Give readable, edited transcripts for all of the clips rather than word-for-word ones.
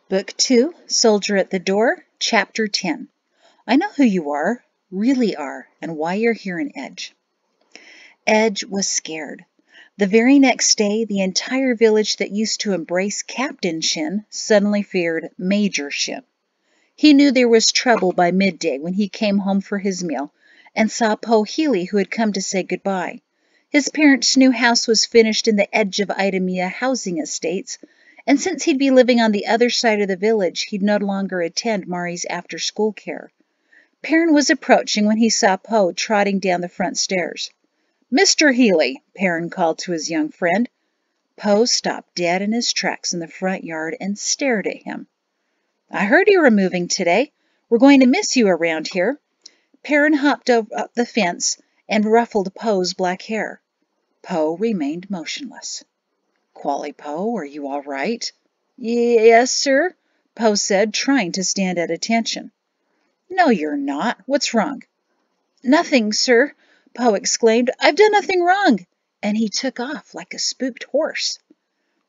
Book 2, Soldier at the Door, Chapter 10. I know who you are, really are, and why you're here in Edge. Edge was scared. The very next day, the entire village that used to embrace Captain Shin suddenly feared Major Shin. He knew there was trouble by midday when he came home for his meal and saw Po Healy, who had come to say goodbye. His parents' new house was finished in the edge of Idemia housing estates, and since he'd be living on the other side of the village, he'd no longer attend Mari's after-school care. Perrin was approaching when he saw Po trotting down the front stairs. "Mr. Healy," Perrin called to his young friend. Po stopped dead in his tracks in the front yard and stared at him. "I heard you were moving today. We're going to miss you around here." Perrin hopped up the fence and ruffled Po's black hair. Po remained motionless. "Qually Po, are you all right?" "Yes, sir," Po said, trying to stand at attention. "No, you're not. What's wrong?" "Nothing, sir," Po exclaimed. "I've done nothing wrong." And he took off like a spooked horse.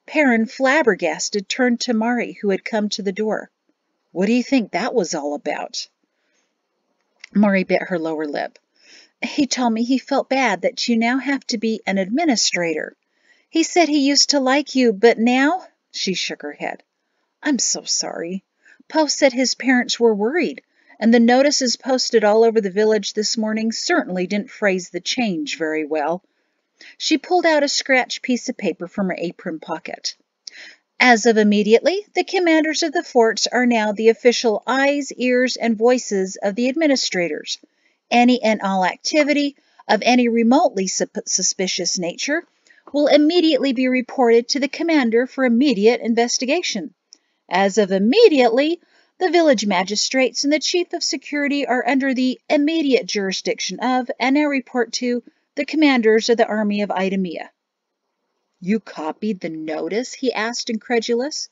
Perrin, flabbergasted, turned to Mari, who had come to the door. "What do you think that was all about?" Mari bit her lower lip. "He told me he felt bad that you now have to be an administrator. He said he used to like you, but now—" She shook her head. "I'm so sorry. Po said his parents were worried, and the notices posted all over the village this morning certainly didn't phrase the change very well." She pulled out a scratched piece of paper from her apron pocket. "As of immediately, the commanders of the forts are now the official eyes, ears, and voices of the administrators. Any and all activity of any remotely suspicious nature will immediately be reported to the commander for immediate investigation. As of immediately, the village magistrates and the chief of security are under the immediate jurisdiction of, and now report to, the commanders of the army of Idemia." "You copied the notice?" he asked, incredulous.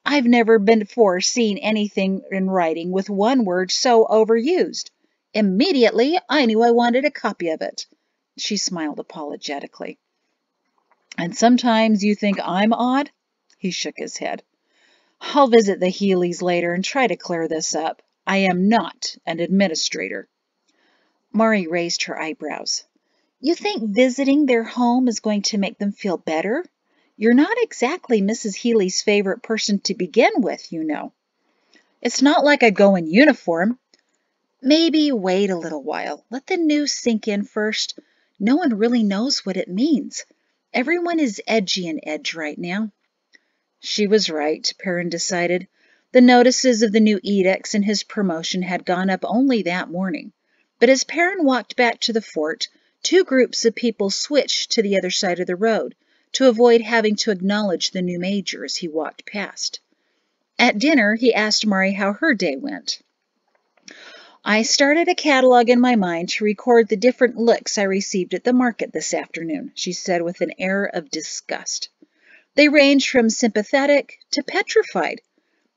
"I've never before seen anything in writing with one word so overused. Immediately, I knew I wanted a copy of it." She smiled apologetically. "And sometimes you think I'm odd?" He shook his head. "I'll visit the Healys later and try to clear this up. I am not an administrator." Mari raised her eyebrows. "You think visiting their home is going to make them feel better? You're not exactly Mrs. Healy's favorite person to begin with, you know." "It's not like I go in uniform." "Maybe wait a little while. Let the news sink in first. No one really knows what it means. Everyone is edgy in Edge right now." She was right, Perrin decided. The notices of the new edicts and his promotion had gone up only that morning. But as Perrin walked back to the fort, two groups of people switched to the other side of the road to avoid having to acknowledge the new major as he walked past. At dinner, he asked Mari how her day went. "I started a catalog in my mind to record the different looks I received at the market this afternoon," she said with an air of disgust. "They ranged from sympathetic to petrified.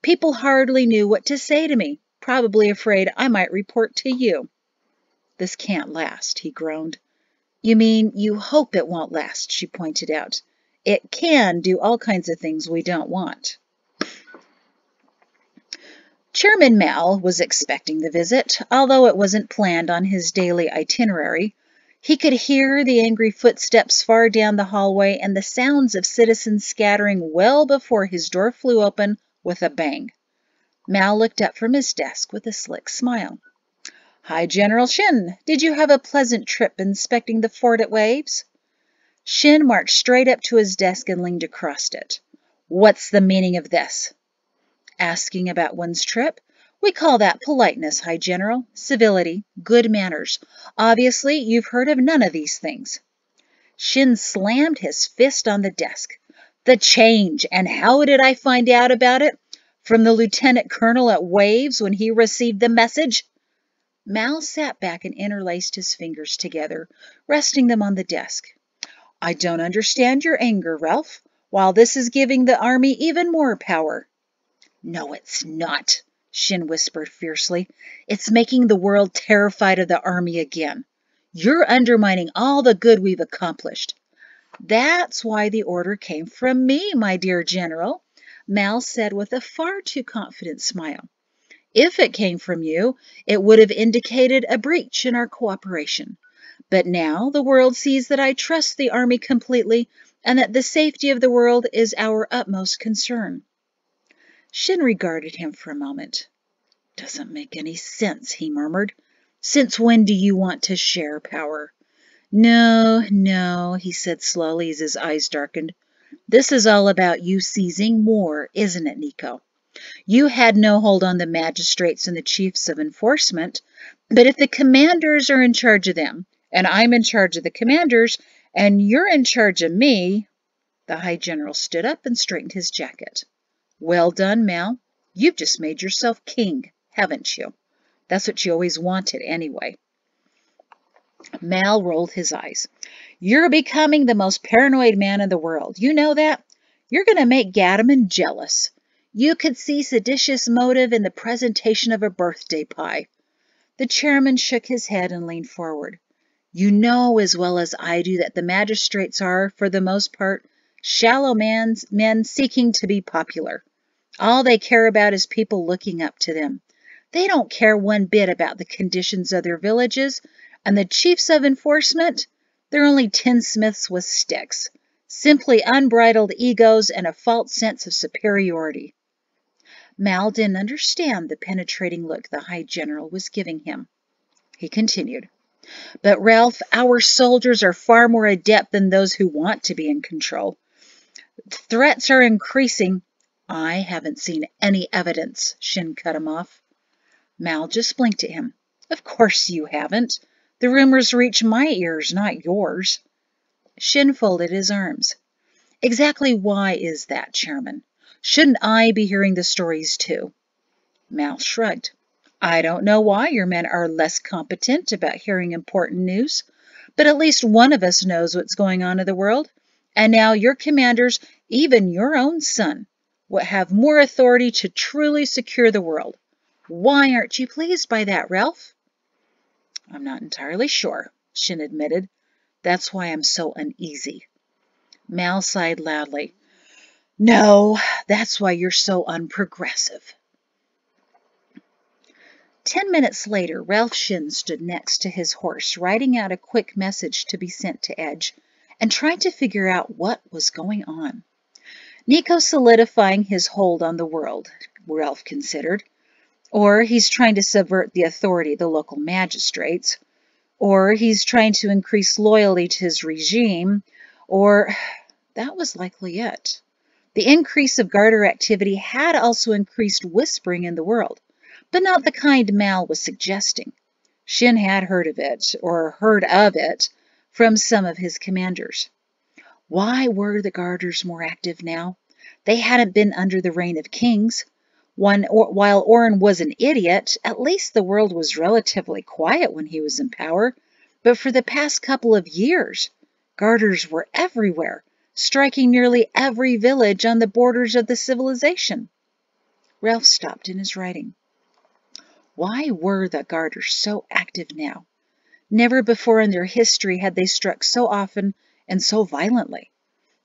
People hardly knew what to say to me, probably afraid I might report to you." "This can't last," he groaned. "You mean you hope it won't last," she pointed out. "It can do all kinds of things we don't want." Chairman Mal was expecting the visit, although it wasn't planned on his daily itinerary. He could hear the angry footsteps far down the hallway and the sounds of citizens scattering well before his door flew open with a bang. Mal looked up from his desk with a slick smile. "Hi, General Shin. Did you have a pleasant trip inspecting the fort at Waves?" Shin marched straight up to his desk and leaned across it. "What's the meaning of this?" "Asking about one's trip? We call that politeness, High General. Civility, good manners. Obviously, you've heard of none of these things." Shin slammed his fist on the desk. "The change, and how did I find out about it? From the lieutenant colonel at Waves when he received the message?" Mal sat back and interlaced his fingers together, resting them on the desk. "I don't understand your anger, Ralph, while this is giving the army even more power." "No, it's not," Shin whispered fiercely. "It's making the world terrified of the army again. You're undermining all the good we've accomplished." "That's why the order came from me, my dear General. Mal said with a far too confident smile. If it came from you, it would have indicated a breach in our cooperation. But now the world sees that I trust the army completely and that the safety of the world is our utmost concern. Shin regarded him for a moment. Doesn't make any sense, he murmured. Since when do you want to share power? No, he said slowly as his eyes darkened. This is all about you seizing more, isn't it, Nico? You had no hold on the magistrates and the chiefs of enforcement, but if the commanders are in charge of them, and I'm in charge of the commanders, and you're in charge of me... The High General stood up and straightened his jacket. Well done, Mal. You've just made yourself king, haven't you? That's what you always wanted, anyway. Mal rolled his eyes. You're becoming the most paranoid man in the world. You know that? You're going to make Gadaman jealous. You could see seditious motive in the presentation of a birthday pie. The chairman shook his head and leaned forward. You know as well as I do that the magistrates are, for the most part, shallow men seeking to be popular. All they care about is people looking up to them. They don't care one bit about the conditions of their villages, and the chiefs of enforcement, they're only tinsmiths with sticks, simply unbridled egos and a false sense of superiority. Mal didn't understand the penetrating look the High General was giving him. He continued, But Ralph, our soldiers are far more adept than those who want to be in control. Threats are increasing. I haven't seen any evidence, Shin cut him off. Mal just blinked at him. Of course you haven't. The rumors reach my ears, not yours. Shin folded his arms. Exactly why is that, Chairman? Shouldn't I be hearing the stories too? Mal shrugged. I don't know why your men are less competent about hearing important news, but at least one of us knows what's going on in the world, and now your commanders, even your own son, will have more authority to truly secure the world. Why aren't you pleased by that, Ralph? I'm not entirely sure, Shin admitted. That's why I'm so uneasy. Mal sighed loudly. No, that's why you're so unprogressive. 10 minutes later, Ralph Shin stood next to his horse, writing out a quick message to be sent to Edge, and trying to figure out what was going on. Nico's solidifying his hold on the world, Ralph considered. Or he's trying to subvert the authority of the local magistrates. Or he's trying to increase loyalty to his regime. Or that was likely it. The increase of Garter activity had also increased whispering in the world, but not the kind Mal was suggesting. Shin had heard of it, from some of his commanders. Why were the Garters more active now? They hadn't been under the reign of kings. While Orrin was an idiot, at least the world was relatively quiet when he was in power. But for the past couple of years, Garters were everywhere, striking nearly every village on the borders of the civilization. Ralph stopped in his writing. Why were the Garters so active now? Never before in their history had they struck so often and so violently.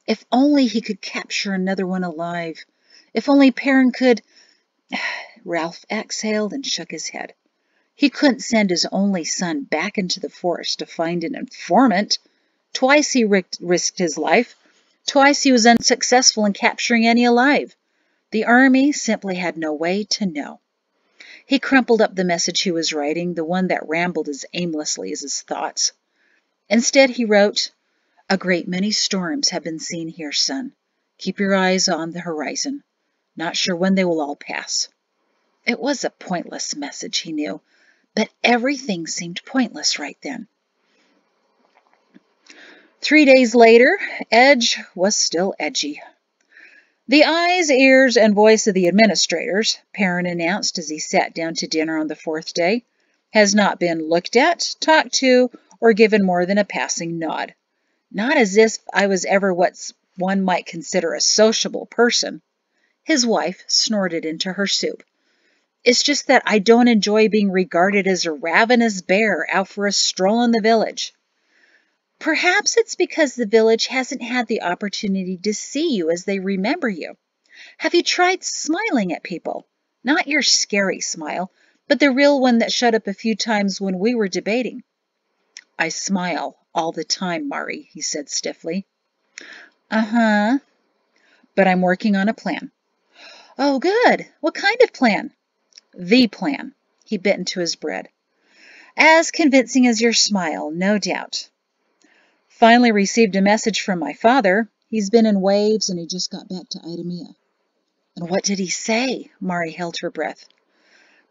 If only he could capture another one alive. If only Perrin could... Ralph exhaled and shook his head. He couldn't send his only son back into the forest to find an informant. Twice he risked his life. Twice he was unsuccessful in capturing any alive. The army simply had no way to know. He crumpled up the message he was writing, the one that rambled as aimlessly as his thoughts. Instead he wrote, A great many storms have been seen here, son. Keep your eyes on the horizon. Not sure when they will all pass. It was a pointless message, he knew, but everything seemed pointless right then. 3 days later, Edge was still edgy. The eyes, ears, and voice of the administrators, Perrin announced as he sat down to dinner on the 4th day, has not been looked at, talked to, or given more than a passing nod. Not as if I was ever what one might consider a sociable person. His wife snorted into her soup. It's just that I don't enjoy being regarded as a ravenous bear out for a stroll in the village. Perhaps it's because the village hasn't had the opportunity to see you as they remember you. Have you tried smiling at people? Not your scary smile, but the real one that shut up a few times when we were debating. I smile all the time, Mari, he said stiffly. Uh-huh. But I'm working on a plan. Oh, good. What kind of plan? The plan. He bit into his bread. As convincing as your smile, no doubt. Finally received a message from my father. He's been in waves and he just got back to Idemia. And what did he say? Mari held her breath.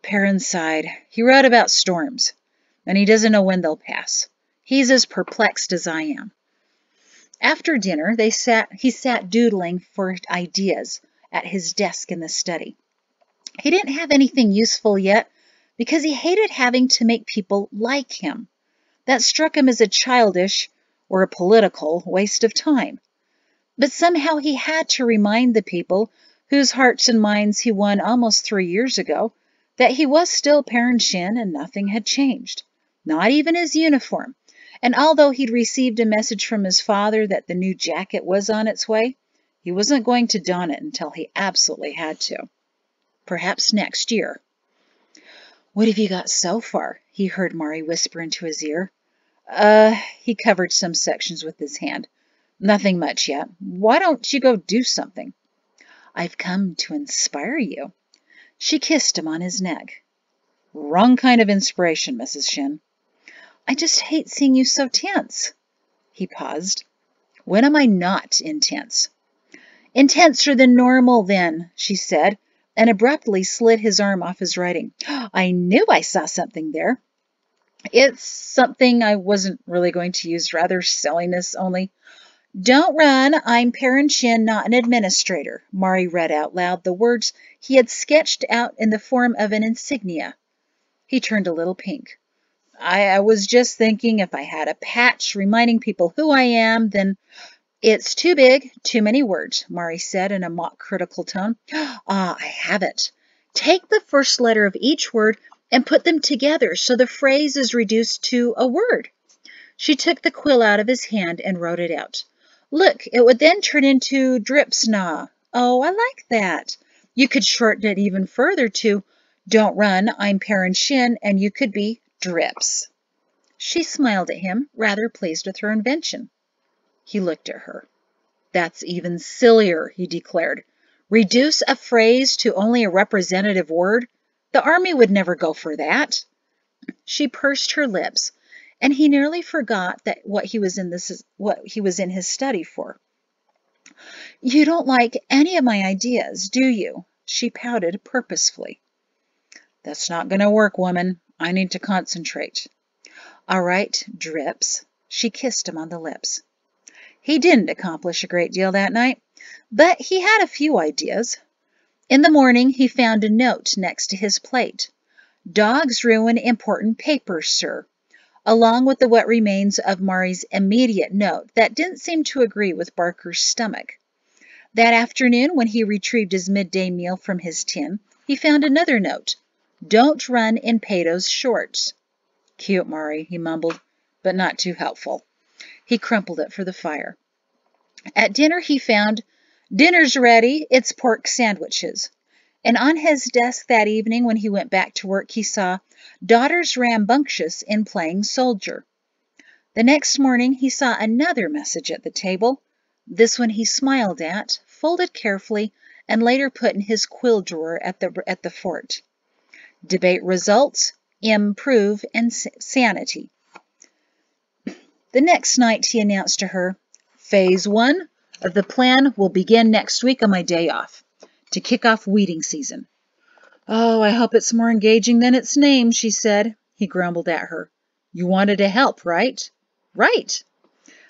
Perrin sighed. He wrote about storms, and he doesn't know when they'll pass. He's as perplexed as I am. After dinner, he sat doodling for ideas at his desk in the study. He didn't have anything useful yet because he hated having to make people like him. That struck him as a childish or a political waste of time. But somehow he had to remind the people whose hearts and minds he won almost 3 years ago that he was still Perrin Shin and nothing had changed, not even his uniform. And although he'd received a message from his father that the new jacket was on its way, he wasn't going to don it until he absolutely had to. Perhaps next year. What have you got so far? He heard Mari whisper into his ear. He covered some sections with his hand. Nothing much yet. Why don't you go do something? I've come to inspire you. She kissed him on his neck. Wrong kind of inspiration, Mrs. Shin. I just hate seeing you so tense. He paused. When am I not intense? Intenser than normal, then, she said, and abruptly slid his arm off his writing. I knew I saw something there. It's something I wasn't really going to use, rather silliness only. Don't run, I'm Perrin Shin, not an administrator. Mari read out loud the words he had sketched out in the form of an insignia. He turned a little pink. I was just thinking if I had a patch reminding people who I am, then... It's too big, too many words, Mari said in a mock critical tone. I have it. Take the first letter of each word and put them together so the phrase is reduced to a word. She took the quill out of his hand and wrote it out. Look, it would then turn into Dripsna. Oh, I like that. You could shorten it even further to Don't run, I'm Perrin Shin, and you could be Drips. She smiled at him, rather pleased with her invention. He looked at her. That's even sillier, he declared. Reduce a phrase to only a representative word? The army would never go for that. She pursed her lips, and he nearly forgot that what he was in his study for. You don't like any of my ideas, do you? She pouted purposefully. That's not going to work, woman. I need to concentrate. All right, Drips. She kissed him on the lips. He didn't accomplish a great deal that night, but he had a few ideas. In the morning, he found a note next to his plate. Dogs ruin important papers, sir, along with the what remains of Mari's immediate note that didn't seem to agree with Barker's stomach. That afternoon, when he retrieved his midday meal from his tin, he found another note. Don't run in Pato's shorts. Cute, Mari, he mumbled, but not too helpful. He crumpled it for the fire. At dinner he found, Dinner's ready, it's pork sandwiches. And on his desk that evening when he went back to work he saw, Daughters rambunctious in playing soldier. The next morning he saw another message at the table. This one he smiled at, folded carefully, and later put in his quill drawer at the fort. Debate results, improve insanity. The next night he announced to her, Phase 1 of the plan will begin next week on my day off, to kick off weeding season. Oh, I hope it's more engaging than its name, she said. He grumbled at her. You wanted to help, right? Right.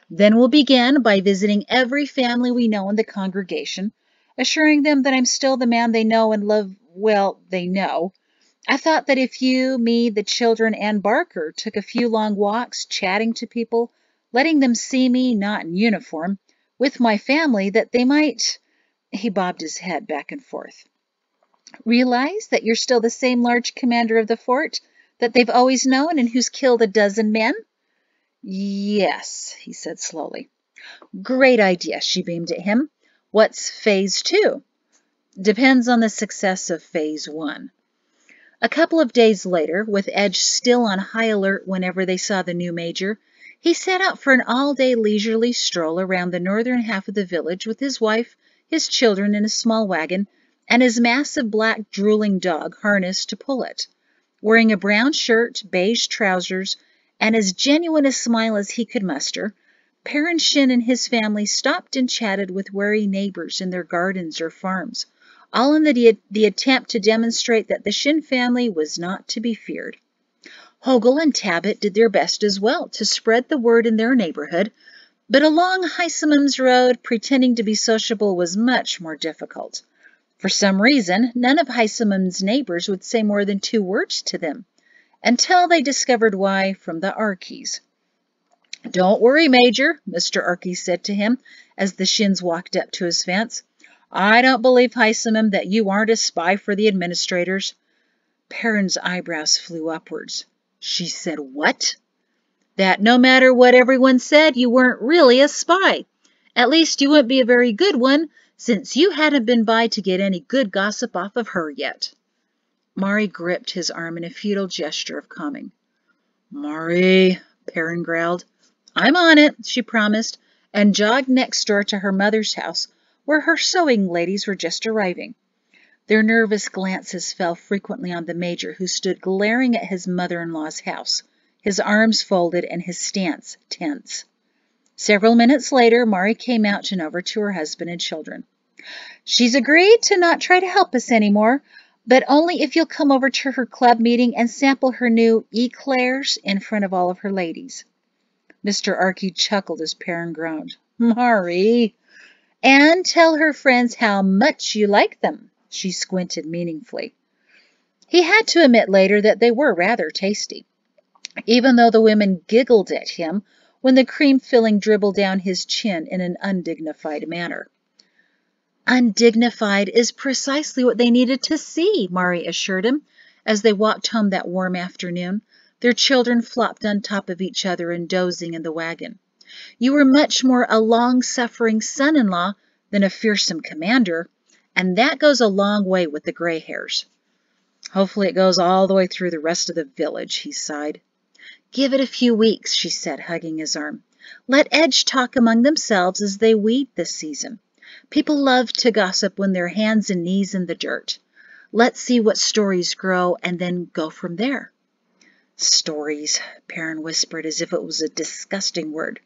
Then we'll begin by visiting every family we know in the congregation, assuring them that I'm still the man they know and love, well, they know. I thought that if you, me, the children, and Barker took a few long walks, chatting to people, letting them see me, not in uniform, with my family, that they might... He bobbed his head back and forth. Realize that you're still the same large commander of the fort that they've always known and who's killed a dozen men? Yes, he said slowly. Great idea, she beamed at him. What's phase 2? Depends on the success of Phase 1. A couple of days later, with Edge still on high alert whenever they saw the new major, he set out for an all-day leisurely stroll around the northern half of the village with his wife, his children in a small wagon, and his massive black drooling dog harnessed to pull it. Wearing a brown shirt, beige trousers, and as genuine a smile as he could muster, Perrin Shin and his family stopped and chatted with wary neighbors in their gardens or farms, all in the attempt to demonstrate that the Shin family was not to be feared. Hogle and Tabit did their best as well to spread the word in their neighborhood, but along Heisemum's road, pretending to be sociable was much more difficult. For some reason, none of Heisemum's neighbors would say more than 2 words to them, until they discovered why from the Arkies. "Don't worry, Major," Mr. Arky said to him as the Shins walked up to his fence. "I don't believe, Heisemum, that you aren't a spy for the administrators." Perrin's eyebrows flew upwards. She said what? That no matter what everyone said, you weren't really a spy. At least you wouldn't be a very good one, since you hadn't been by to get any good gossip off of her yet. Mari gripped his arm in a futile gesture of calming. "Mari," Perrin growled. "I'm on it," she promised, and jogged next door to her mother's house, where her sewing ladies were just arriving. Their nervous glances fell frequently on the Major, who stood glaring at his mother-in-law's house, his arms folded and his stance tense. Several minutes later, Mari came out and over to her husband and children. "She's agreed to not try to help us anymore, but only if you'll come over to her club meeting and sample her new eclairs in front of all of her ladies." Mr. Arky chuckled as Perrin groaned. "Mari!" "And tell her friends how much you like them." She squinted meaningfully. He had to admit later that they were rather tasty, even though the women giggled at him when the cream filling dribbled down his chin in an undignified manner. "Undignified is precisely what they needed to see," Mari assured him, as they walked home that warm afternoon, their children flopped on top of each other and dozing in the wagon. "You were much more a long-suffering son-in-law than a fearsome commander, and that goes a long way with the gray hairs." "Hopefully it goes all the way through the rest of the village," he sighed. "Give it a few weeks," she said, hugging his arm. "Let Edge talk among themselves as they weed this season. People love to gossip when they're hands and knees in the dirt. Let's see what stories grow and then go from there." "Stories," Perrin whispered as if it was a disgusting word.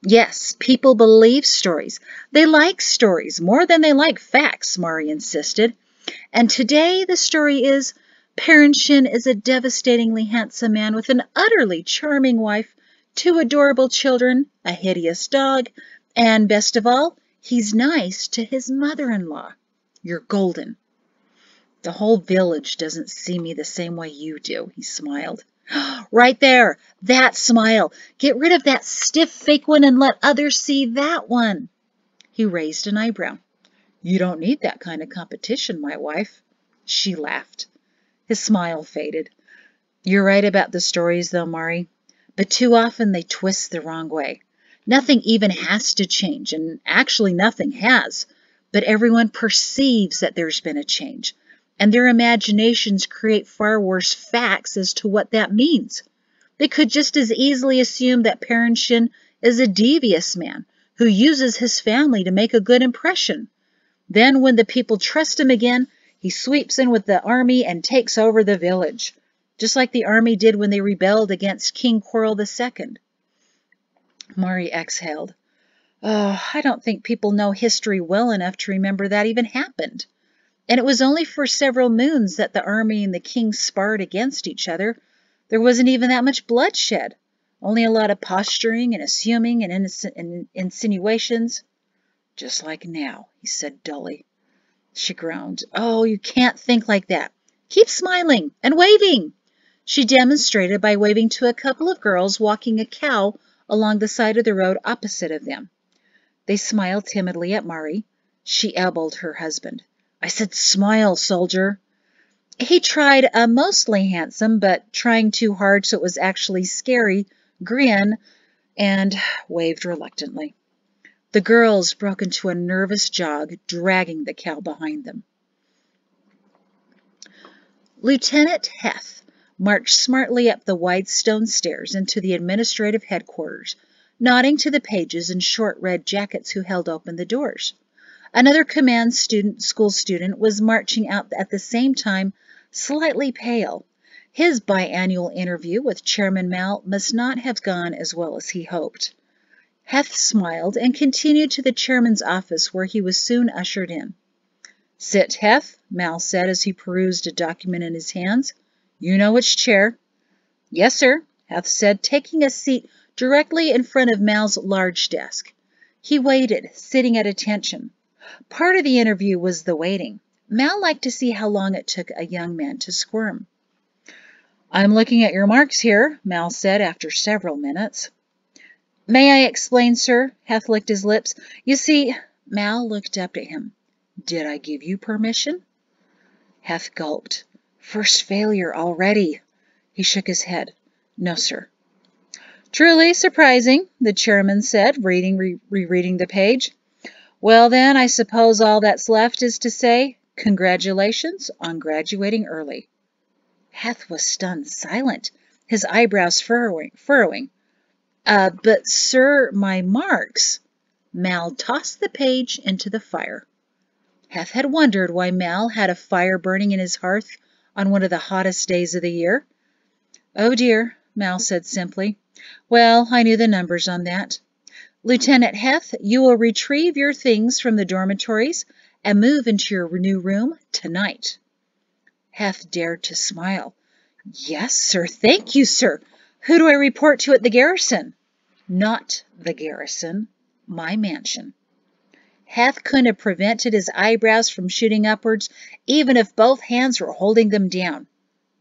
"Yes, people believe stories. They like stories more than they like facts," Mari insisted. "And today the story is, Perrin Shin is a devastatingly handsome man with an utterly charming wife, 2 adorable children, a hideous dog, and best of all, he's nice to his mother-in-law. You're golden." "The whole village doesn't see me the same way you do," he smiled. "Right there, that smile. Get rid of that stiff fake one and let others see that one." He raised an eyebrow. "You don't need that kind of competition, my wife." She laughed. His smile faded. "You're right about the stories, though, Mari, but too often they twist the wrong way. Nothing even has to change, and actually nothing has, but everyone perceives that there's been a change, and their imaginations create far worse facts as to what that means. They could just as easily assume that Perrin Shin is a devious man who uses his family to make a good impression. Then when the people trust him again, he sweeps in with the army and takes over the village, just like the army did when they rebelled against King Quarrel II. Mari exhaled. "Oh, I don't think people know history well enough to remember that even happened. And it was only for several moons that the army and the king sparred against each other. There wasn't even that much bloodshed, only a lot of posturing and assuming and insinuations." "Just like now," he said dully. She groaned. "Oh, you can't think like that. Keep smiling and waving." She demonstrated by waving to a couple of girls walking a cow along the side of the road opposite of them. They smiled timidly at Mari. She elbowed her husband. "I said smile, soldier." He tried a mostly handsome, but trying too hard so it was actually scary, grin, and waved reluctantly. The girls broke into a nervous jog, dragging the cow behind them. Lieutenant Heth marched smartly up the wide stone stairs into the administrative headquarters, nodding to the pages in short red jackets who held open the doors. Another command school student was marching out at the same time, slightly pale. His biannual interview with Chairman Mal must not have gone as well as he hoped. Heth smiled and continued to the chairman's office, where he was soon ushered in. "Sit, Heth," Mal said as he perused a document in his hands. "You know which chair." "Yes, sir," Heth said, taking a seat directly in front of Mal's large desk. He waited, sitting at attention. Part of the interview was the waiting. Mal liked to see how long it took a young man to squirm. "I'm looking at your marks here," Mal said after several minutes. "May I explain, sir?" Heth licked his lips. "You see—" Mal looked up at him. "Did I give you permission?" Heth gulped. "First failure already." He shook his head. "No, sir." "Truly surprising," the chairman said, rereading the page. "Well, then, I suppose all that's left is to say, congratulations on graduating early." Heth was stunned silent, his eyebrows furrowing. But, sir, my marks." Mal tossed the page into the fire. Heth had wondered why Mal had a fire burning in his hearth on one of the hottest days of the year. "Oh, dear," Mal said simply. "Well, I knew the numbers on that. Lieutenant Heth, you will retrieve your things from the dormitories and move into your new room tonight." Heth dared to smile. "Yes, sir. Thank you, sir. Who do I report to at the garrison?" "Not the garrison. My mansion." Heth couldn't have prevented his eyebrows from shooting upwards, even if both hands were holding them down.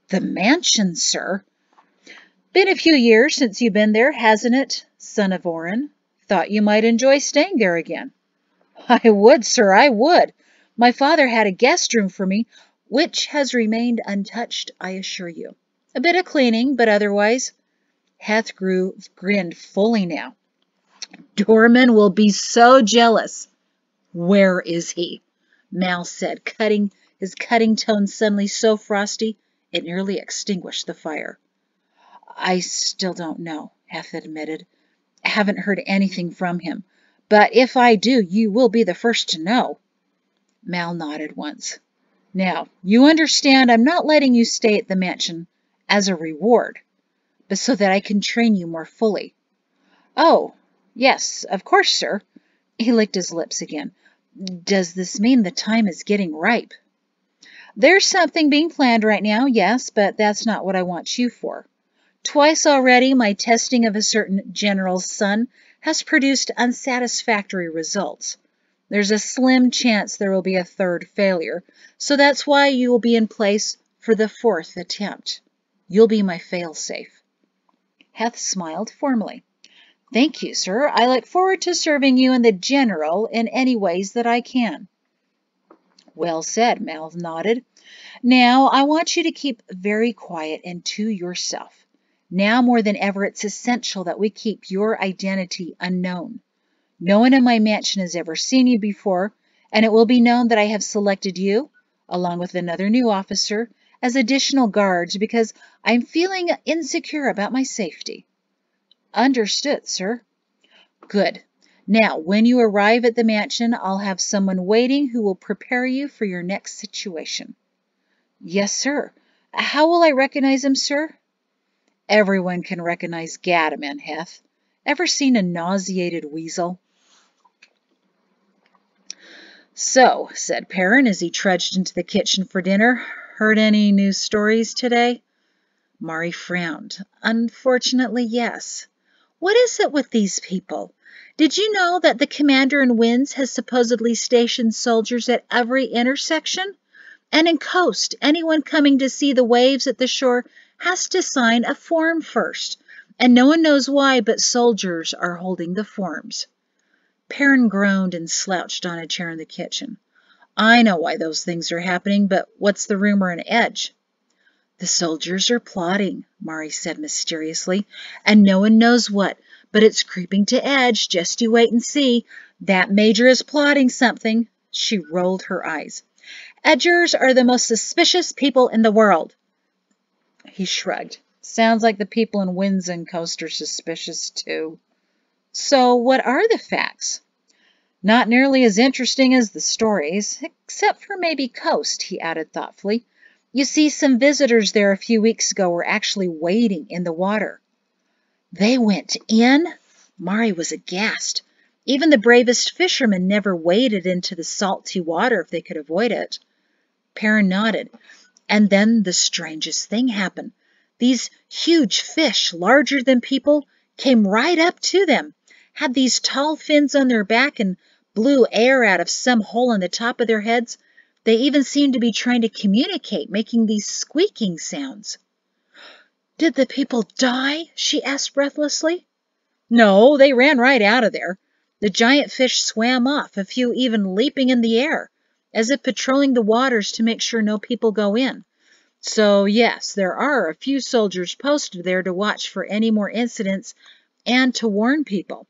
"The mansion, sir?" "Been a few years since you've been there, hasn't it, son of Orin? Thought you might enjoy staying there again." "I would, sir, I would. My father had a guest room for me, which has remained untouched, I assure you. A bit of cleaning, but otherwise—" Heth grinned fully now. "Dorman will be so jealous." "Where is he?" Mal said, his cutting tone suddenly so frosty it nearly extinguished the fire. "I still don't know," Heth admitted. "Haven't heard anything from him. But if I do, you will be the first to know." Mal nodded once. "Now, you understand I'm not letting you stay at the mansion as a reward, but so that I can train you more fully." "Oh, yes, of course, sir." He licked his lips again. "Does this mean the time is getting ripe?" "There's something being planned right now, yes, but that's not what I want you for. Twice already my testing of a certain general's son has produced unsatisfactory results. There's a slim chance there will be a third failure, so that's why you will be in place for the fourth attempt. You'll be my fail-safe." Heth smiled formally. "Thank you, sir. I look forward to serving you and the general in any ways that I can." "Well said," Mal nodded. "Now, I want you to keep very quiet and to yourself. Now more than ever, it's essential that we keep your identity unknown. No one in my mansion has ever seen you before, and it will be known that I have selected you, along with another new officer, as additional guards because I'm feeling insecure about my safety." "Understood, sir." "Good. Now, when you arrive at the mansion, I'll have someone waiting who will prepare you for your next situation." "Yes, sir. How will I recognize him, sir?" "Everyone can recognize Gadaman, Heth. Ever seen a nauseated weasel?" "So," said Perrin as he trudged into the kitchen for dinner, "heard any new stories today?" Mari frowned. "Unfortunately, yes." "What is it with these people? Did you know that the commander in Winds has supposedly stationed soldiers at every intersection? And in Coast, anyone coming to see the waves at the shore has to sign a form first, and no one knows why, but soldiers are holding the forms." Perrin groaned and slouched on a chair in the kitchen. "I know why those things are happening, but what's the rumor in Edge?" "The soldiers are plotting," Mari said mysteriously, "and no one knows what, but it's creeping to Edge. Just you wait and see. That major is plotting something. She rolled her eyes. Edgers are the most suspicious people in the world. He shrugged. Sounds like the people in Winds and Coast are suspicious, too. So what are the facts? Not nearly as interesting as the stories, except for maybe Coast, he added thoughtfully. You see, some visitors there a few weeks ago were actually wading in the water. They went in? Mari was aghast. Even the bravest fishermen never waded into the salty water if they could avoid it. Perrin nodded. And then the strangest thing happened. These huge fish, larger than people, came right up to them, had these tall fins on their back and blew air out of some hole in the top of their heads. They even seemed to be trying to communicate, making these squeaking sounds. Did the people die? She asked breathlessly. No, they ran right out of there. The giant fish swam off, a few even leaping in the air, as if patrolling the waters to make sure no people go in. So, yes, there are a few soldiers posted there to watch for any more incidents and to warn people.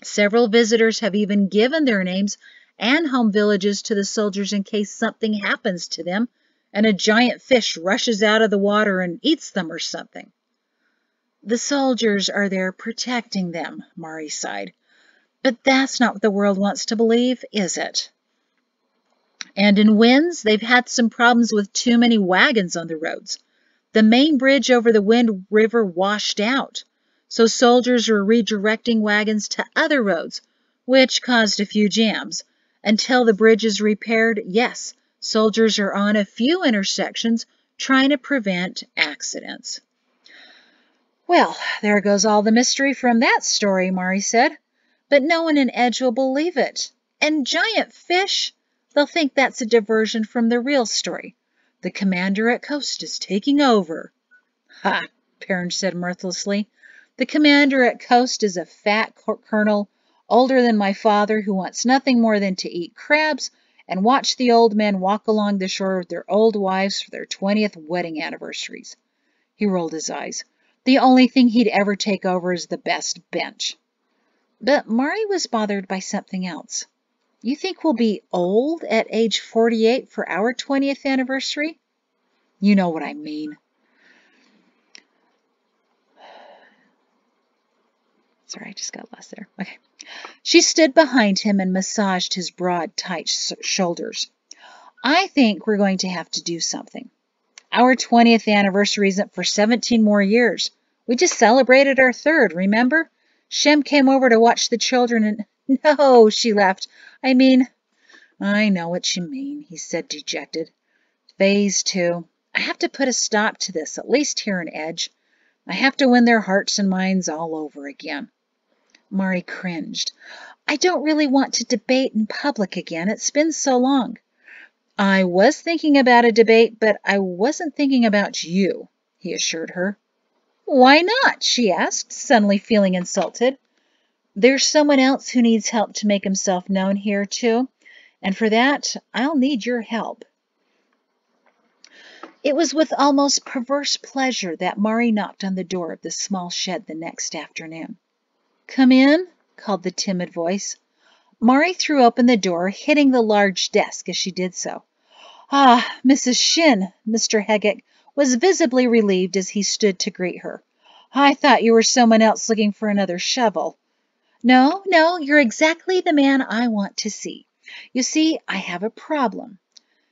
Several visitors have even given their names and home villages to the soldiers in case something happens to them and a giant fish rushes out of the water and eats them or something. The soldiers are there protecting them, Mari sighed. But that's not what the world wants to believe, is it? And in Winds, they've had some problems with too many wagons on the roads. The main bridge over the Wind River washed out, so soldiers were redirecting wagons to other roads, which caused a few jams. Until the bridge is repaired, yes, soldiers are on a few intersections trying to prevent accidents. Well, there goes all the mystery from that story, Mari said. But no one in Edge will believe it. And giant fish? They'll think that's a diversion from the real story. The commander at Coast is taking over. Ha, Perrin said mirthlessly. The commander at Coast is a fat colonel, older than my father, who wants nothing more than to eat crabs and watch the old men walk along the shore with their old wives for their 20th wedding anniversaries. He rolled his eyes. The only thing he'd ever take over is the best bench. But Mari was bothered by something else. You think we'll be old at age 48 for our 20th anniversary? You know what I mean. Sorry, I just got lost there. Okay. She stood behind him and massaged his broad, tight shoulders. I think we're going to have to do something. Our 20th anniversary isn't for 17 more years. We just celebrated our 3rd, remember? Shem came over to watch the children and... No, she laughed. I know what you mean, he said, dejected. Phase 2. I have to put a stop to this, at least here in Edge. I have to win their hearts and minds all over again. Mari cringed. I don't really want to debate in public again. It's been so long. I was thinking about a debate, but I wasn't thinking about you, he assured her. Why not? She asked, suddenly feeling insulted. There's someone else who needs help to make himself known here, too, and for that, I'll need your help. It was with almost perverse pleasure that Mari knocked on the door of the small shed the next afternoon. Come in, called the timid voice. Mari threw open the door, hitting the large desk as she did so. Ah, Mrs. Shin, Mr. Hegek was visibly relieved as he stood to greet her. I thought you were someone else looking for another shovel. No, you're exactly the man I want to see. You see, I have a problem.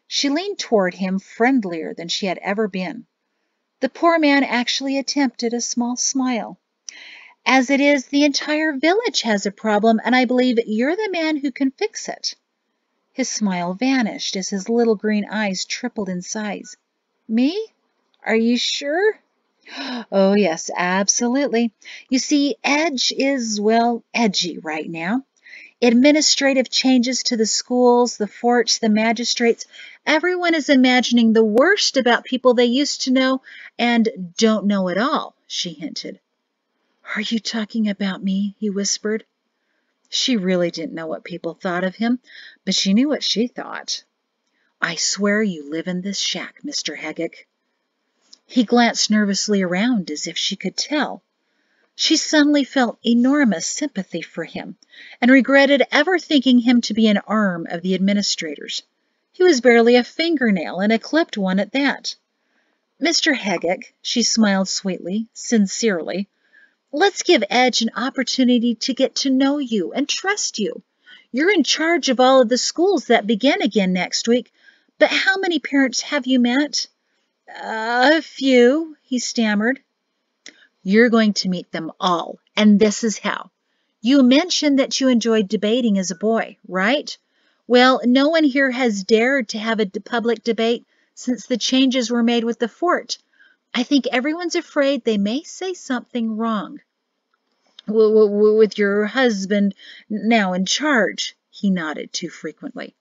She leaned toward him, friendlier than she had ever been. The poor man actually attempted a small smile. As it is, the entire village has a problem, and I believe you're the man who can fix it. His smile vanished as his little green eyes tripled in size. Me? Are you sure? Oh, yes, absolutely. You see, Edge is, well, edgy right now. Administrative changes to the schools, the forts, the magistrates. Everyone is imagining the worst about people they used to know and don't know at all, she hinted. Are you talking about me? He whispered. She really didn't know what people thought of him, but she knew what she thought. I swear you live in this shack, Mr. Hegek. He glanced nervously around as if she could tell. She suddenly felt enormous sympathy for him and regretted ever thinking him to be an arm of the administrators. He was barely a fingernail, and a clipped one at that. Mr. Heggett, she smiled sweetly, sincerely, let's give Edge an opportunity to get to know you and trust you. You're in charge of all of the schools that begin again next week, but how many parents have you met? A few, he stammered. You're going to meet them all, and this is how. You mentioned that you enjoyed debating as a boy, right? Well, no one here has dared to have a public debate since the changes were made with the fort. I think everyone's afraid they may say something wrong. With your husband now in charge, he nodded too frequently.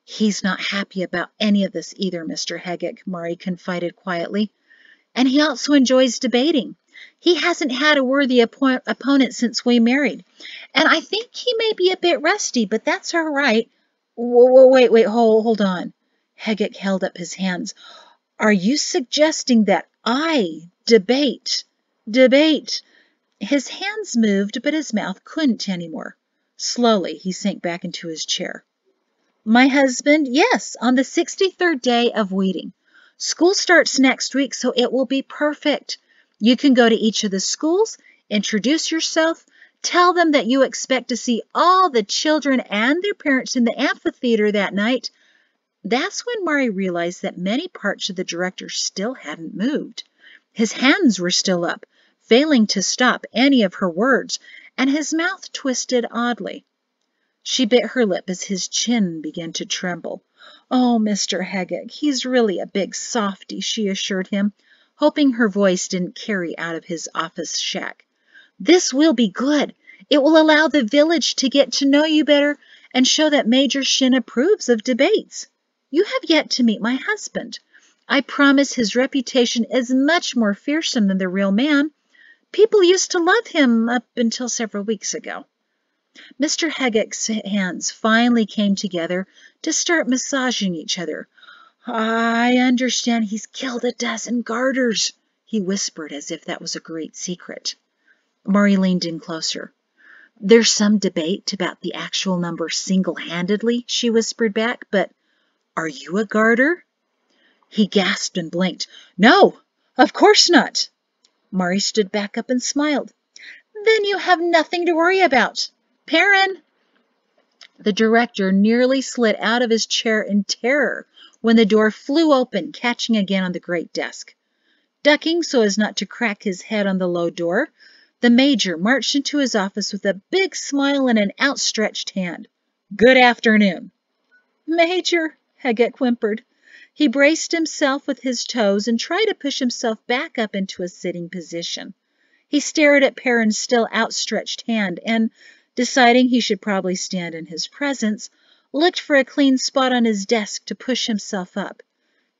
He's not happy about any of this either, Mr. Heggett, Mari confided quietly. And he also enjoys debating. He hasn't had a worthy opponent since we married. And I think he may be a bit rusty, but that's all right. Wait, hold on. Heggett held up his hands. Are you suggesting that I debate? His hands moved, but his mouth couldn't anymore. Slowly, he sank back into his chair. My husband, yes, on the 63rd day of weeding. School starts next week, so it will be perfect. You can go to each of the schools, introduce yourself, tell them that you expect to see all the children and their parents in the amphitheater that night. That's when Mari realized that many parts of the director still hadn't moved. His hands were still up, failing to stop any of her words, and his mouth twisted oddly. She bit her lip as his chin began to tremble. Oh, Mr. Heggett, he's really a big softy, she assured him, hoping her voice didn't carry out of his office shack. This will be good. It will allow the village to get to know you better and show that Major Shin approves of debates. You have yet to meet my husband. I promise his reputation is much more fearsome than the real man. People used to love him up until several weeks ago. Mr. Heggett's hands finally came together to start massaging each other. I understand he's killed a dozen garters, he whispered as if that was a great secret. Mari leaned in closer. There's some debate about the actual number single-handedly, she whispered back, but are you a garter? He gasped and blinked. No, of course not. Mari stood back up and smiled. Then you have nothing to worry about. Perrin! The director nearly slid out of his chair in terror when the door flew open, catching again on the great desk. Ducking so as not to crack his head on the low door, the major marched into his office with a big smile and an outstretched hand. Good afternoon. Major, Heggett whimpered. He braced himself with his toes and tried to push himself back up into a sitting position. He stared at Perrin's still outstretched hand and, deciding he should probably stand in his presence, looked for a clean spot on his desk to push himself up.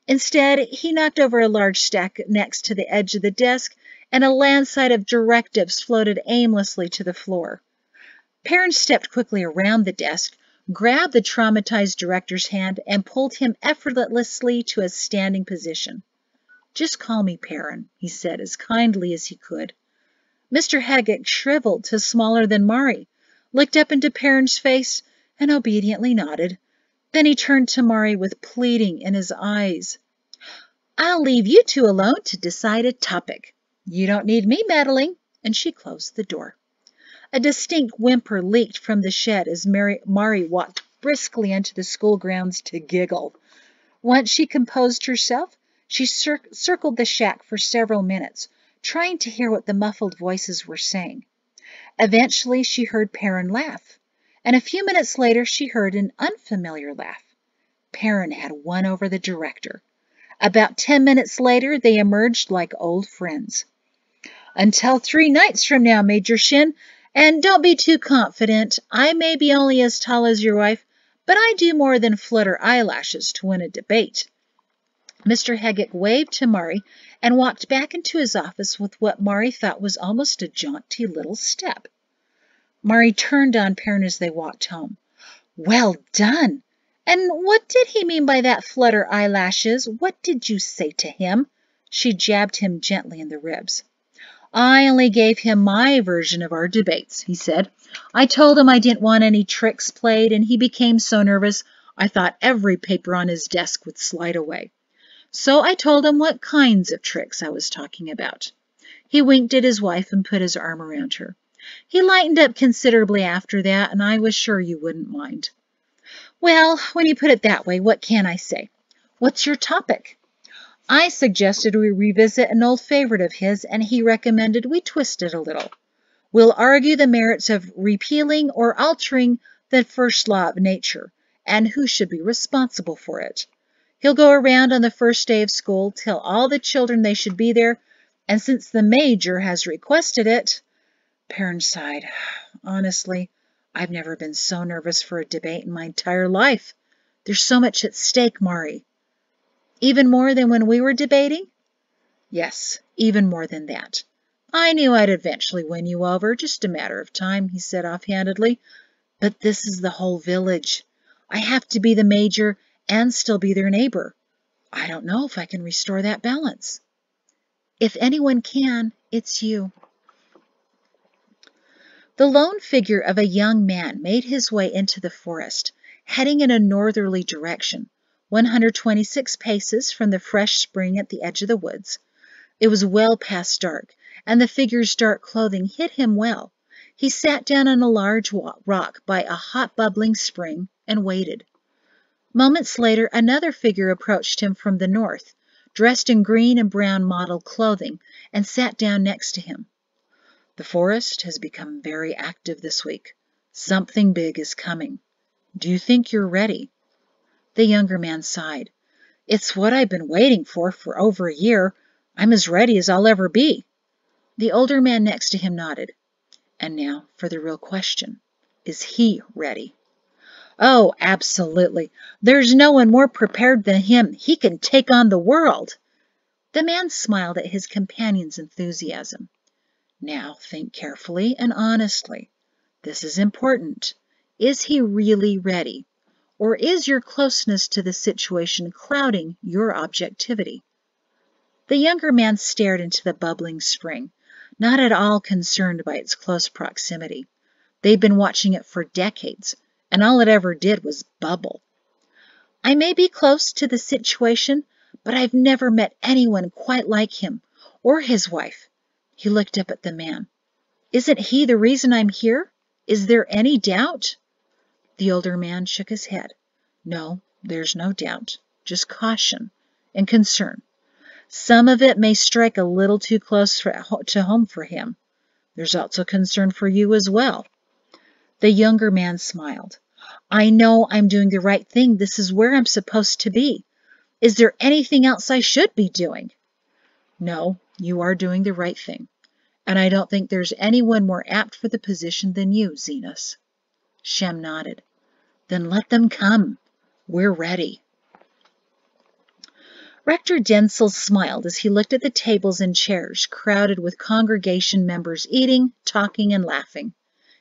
Instead, he knocked over a large stack next to the edge of the desk, and a landslide of directives floated aimlessly to the floor. Perrin stepped quickly around the desk, grabbed the traumatized director's hand, and pulled him effortlessly to a standing position. Just call me Perrin, he said as kindly as he could. Mr. Heggett shriveled to smaller than Mari, looked up into Perrin's face, and obediently nodded. Then he turned to Mari with pleading in his eyes. I'll leave you two alone to decide a topic. You don't need me meddling, and she closed the door. A distinct whimper leaked from the shed as Mari walked briskly into the school grounds to giggle. Once she composed herself, she circled the shack for several minutes, trying to hear what the muffled voices were saying. Eventually, she heard Perrin laugh, and a few minutes later, she heard an unfamiliar laugh. Perrin had won over the director. About 10 minutes later, they emerged like old friends. Until 3 nights from now, Major Shin, and don't be too confident. I may be only as tall as your wife, but I do more than flutter eyelashes to win a debate. Mr. Heggett waved to Mari and walked back into his office with what Mari thought was almost a jaunty little step. Mari turned on Perrin as they walked home. Well done! And what did he mean by that flutter eyelashes? What did you say to him? She jabbed him gently in the ribs. I only gave him my version of our debates, he said. I told him I didn't want any tricks played, and he became so nervous I thought every paper on his desk would slide away. So I told him what kinds of tricks I was talking about. He winked at his wife and put his arm around her. He lightened up considerably after that, and I was sure you wouldn't mind. Well, when you put it that way, what can I say? What's your topic? I suggested we revisit an old favorite of his, and he recommended we twist it a little. We'll argue the merits of repealing or altering the first law of nature, and who should be responsible for it. He'll go around on the first day of school, tell all the children they should be there, and since the major has requested it... Perrin sighed. Honestly, I've never been so nervous for a debate in my entire life. There's so much at stake, Mari. Even more than when we were debating? Yes, even more than that. I knew I'd eventually win you over, just a matter of time, he said offhandedly. But this is the whole village. I have to be the major and still be their neighbor. I don't know if I can restore that balance. If anyone can, it's you. The lone figure of a young man made his way into the forest, heading in a northerly direction, 126 paces from the fresh spring at the edge of the woods. It was well past dark, and the figure's dark clothing hid him well. He sat down on a large rock by a hot bubbling spring and waited. Moments later, another figure approached him from the north, dressed in green and brown mottled clothing, and sat down next to him. The forest has become very active this week. Something big is coming. Do you think you're ready? The younger man sighed. It's what I've been waiting for over a year. I'm as ready as I'll ever be. The older man next to him nodded. And now for the real question. Is he ready? Oh, absolutely. There's no one more prepared than him. He can take on the world. The man smiled at his companion's enthusiasm. Now think carefully and honestly. This is important. Is he really ready? Or is your closeness to the situation clouding your objectivity? The younger man stared into the bubbling spring, not at all concerned by its close proximity. They'd been watching it for decades, and all it ever did was bubble. I may be close to the situation, but I've never met anyone quite like him, or his wife. He looked up at the man. Isn't he the reason I'm here? Is there any doubt? The older man shook his head. No, there's no doubt, just caution and concern. Some of it may strike a little too close to home for him. There's also concern for you as well. The younger man smiled. I know I'm doing the right thing. This is where I'm supposed to be. Is there anything else I should be doing? No, you are doing the right thing. And I don't think there's anyone more apt for the position than you, Zenas. Shem nodded. Then let them come. We're ready. Rector Denzil smiled as he looked at the tables and chairs crowded with congregation members eating, talking, and laughing.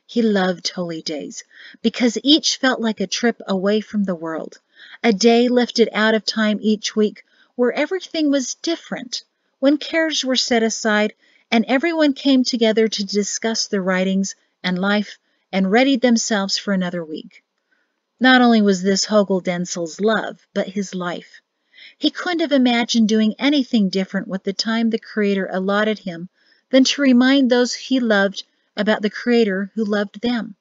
He loved holy days because each felt like a trip away from the world, a day lifted out of time each week where everything was different, when cares were set aside and everyone came together to discuss the writings and life and readied themselves for another week. Not only was this Hogel Denzil's love, but his life. He couldn't have imagined doing anything different with the time the Creator allotted him than to remind those he loved about the Creator who loved them.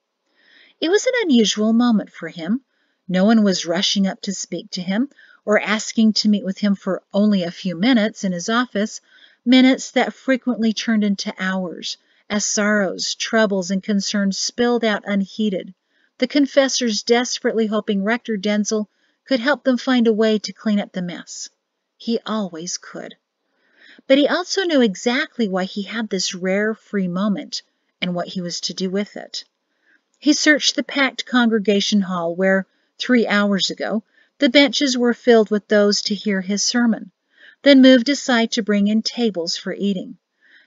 It was an unusual moment for him. No one was rushing up to speak to him or asking to meet with him for only a few minutes in his office, minutes that frequently turned into hours as sorrows, troubles, and concerns spilled out unheeded, the confessors desperately hoping Rector Denzil could help them find a way to clean up the mess. He always could. But he also knew exactly why he had this rare free moment and what he was to do with it. He searched the packed congregation hall where, 3 hours ago, the benches were filled with those to hear his sermon, then moved aside to bring in tables for eating.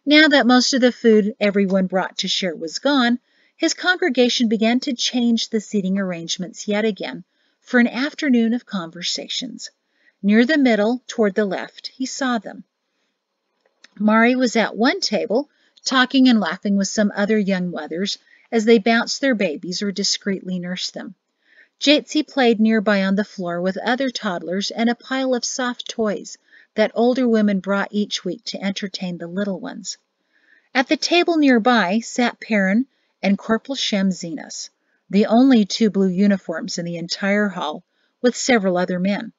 Now that most of the food everyone brought to share was gone, his congregation began to change the seating arrangements yet again for an afternoon of conversations. Near the middle, toward the left, he saw them. Mari was at one table, talking and laughing with some other young mothers as they bounced their babies or discreetly nursed them. Jatsi played nearby on the floor with other toddlers and a pile of soft toys that older women brought each week to entertain the little ones. At the table nearby sat Perrin and Corporal Shem Zenas, the only two blue uniforms in the entire hall, with several other men.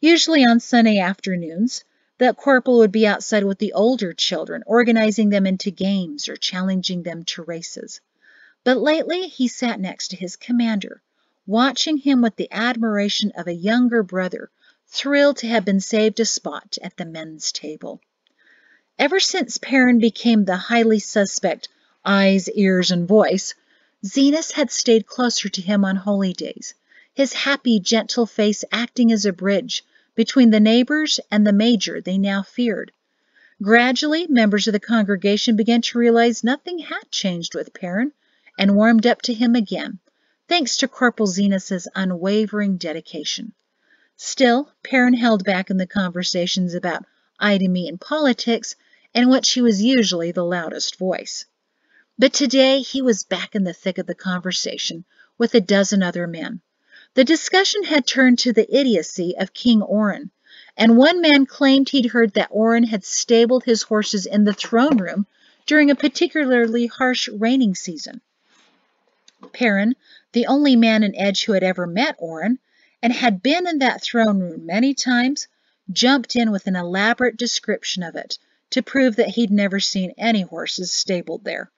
Usually on Sunday afternoons, that corporal would be outside with the older children, organizing them into games or challenging them to races. But lately he sat next to his commander, watching him with the admiration of a younger brother, thrilled to have been saved a spot at the men's table. Ever since Perrin became the highly suspect eyes, ears, and voice, Zenas had stayed closer to him on holy days, his happy, gentle face acting as a bridge between the neighbors and the major they now feared. Gradually, members of the congregation began to realize nothing had changed with Perrin and warmed up to him again, thanks to Corporal Zenas's unwavering dedication. Still, Perrin held back in the conversations about itemy and politics, in which he was usually the loudest voice. But today he was back in the thick of the conversation with a dozen other men. The discussion had turned to the idiocy of King Orrin, and one man claimed he'd heard that Orrin had stabled his horses in the throne room during a particularly harsh raining season. Perrin, the only man in Edge who had ever met Orrin, and had been in that throne room many times, jumped in with an elaborate description of it to prove that he'd never seen any horses stabled there.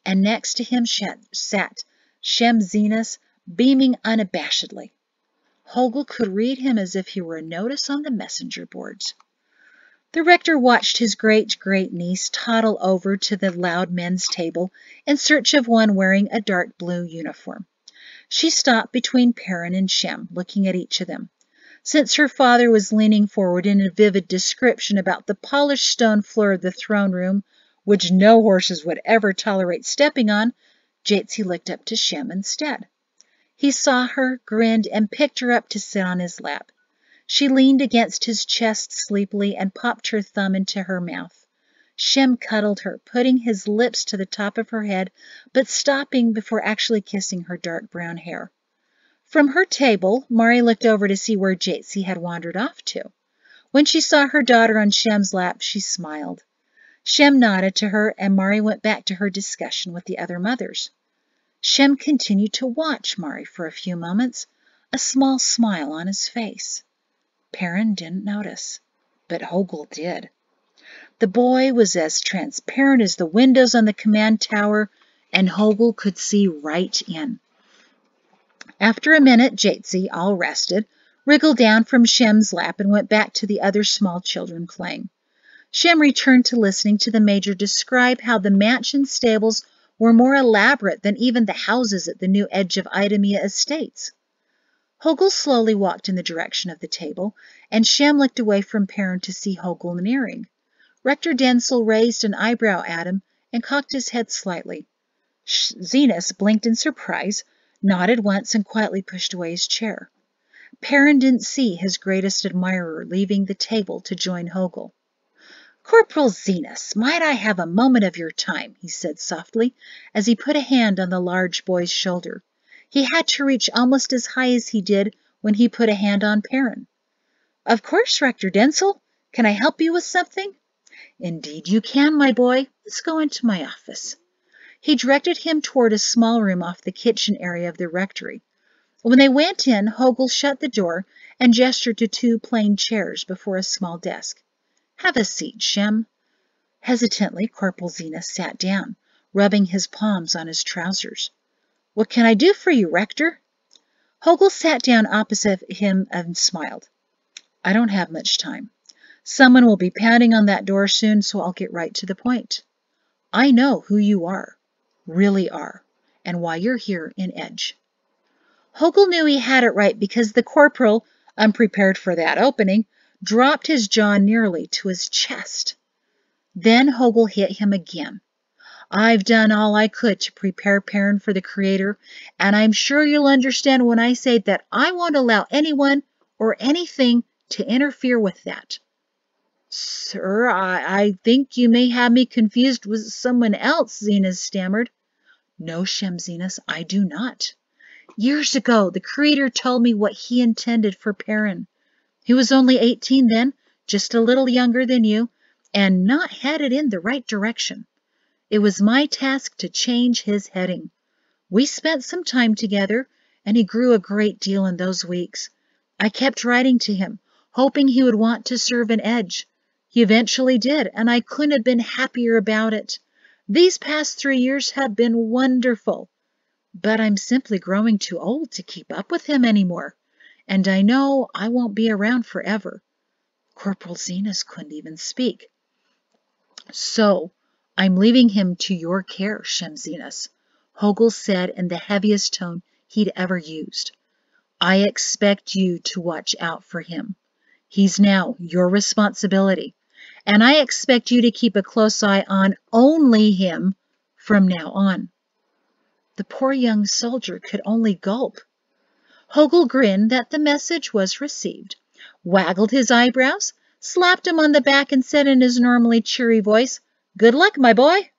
And next to him sat Shem Zenas, beaming unabashedly. Hogel could read him as if he were a notice on the messenger boards. The rector watched his great-great-niece toddle over to the loud men's table in search of one wearing a dark blue uniform. She stopped between Perrin and Shem, looking at each of them. Since her father was leaning forward in a vivid description about the polished stone floor of the throne room, which no horses would ever tolerate stepping on, Jatsi looked up to Shem instead. He saw her, grinned, and picked her up to sit on his lap. She leaned against his chest sleepily and popped her thumb into her mouth. Shem cuddled her, putting his lips to the top of her head, but stopping before actually kissing her dark brown hair. From her table, Mari looked over to see where Jatsi had wandered off to. When she saw her daughter on Shem's lap, she smiled. Shem nodded to her, and Mari went back to her discussion with the other mothers. Shem continued to watch Mari for a few moments, a small smile on his face. Perrin didn't notice, but Hogel did. The boy was as transparent as the windows on the command tower, and Hogel could see right in. After a minute, Jatsi, all rested, wriggled down from Shem's lap and went back to the other small children playing. Shem returned to listening to the major describe how the mansion stables were more elaborate than even the houses at the new edge of Idemia estates. Hogel slowly walked in the direction of the table, and Shem looked away from Perrin to see Hogel nearing. Rector Denzil raised an eyebrow at him and cocked his head slightly. Zenas blinked in surprise, nodded once, and quietly pushed away his chair. Perrin didn't see his greatest admirer leaving the table to join Hogel. "Corporal Zenas, might I have a moment of your time?" he said softly, as he put a hand on the large boy's shoulder. He had to reach almost as high as he did when he put a hand on Perrin. "Of course, Rector Denzil. Can I help you with something?" "Indeed you can, my boy. Let's go into my office." He directed him toward a small room off the kitchen area of the rectory. When they went in, Hogel shut the door and gestured to two plain chairs before a small desk. "Have a seat, Shem." Hesitantly, Corporal Zenas sat down, rubbing his palms on his trousers. "What can I do for you, Rector?" Hogel sat down opposite him and smiled. "I don't have much time. Someone will be pounding on that door soon, so I'll get right to the point. I know who you are, really are, and why you're here in Edge." Hogel knew he had it right because the corporal, unprepared for that opening, dropped his jaw nearly to his chest. Then Hogel hit him again. "I've done all I could to prepare Perrin for the Creator, and I'm sure you'll understand when I say that I won't allow anyone or anything to interfere with that." Sir, I think you may have me confused with someone else, Zenas stammered. No, Shemzenas, I do not. Years ago, the Creator told me what He intended for Perrin. He was only 18 then, just a little younger than you, and not headed in the right direction. It was my task to change his heading. We spent some time together, and he grew a great deal in those weeks. I kept writing to him, hoping he would want to serve an Edge. He eventually did, and I couldn't have been happier about it. These past 3 years have been wonderful. But I'm simply growing too old to keep up with him anymore, and I know I won't be around forever. Corporal Zenas couldn't even speak. So, I'm leaving him to your care, Shemzenas, Hogel said in the heaviest tone he'd ever used. I expect you to watch out for him. He's now your responsibility, and I expect you to keep a close eye on only him from now on. The poor young soldier could only gulp. Hogel grinned that the message was received, waggled his eyebrows, slapped him on the back, and said in his normally cheery voice, "Good luck, my boy."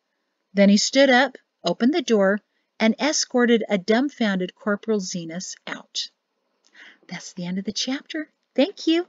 Then he stood up, opened the door, and escorted a dumbfounded Corporal Zenas out. That's the end of the chapter. Thank you.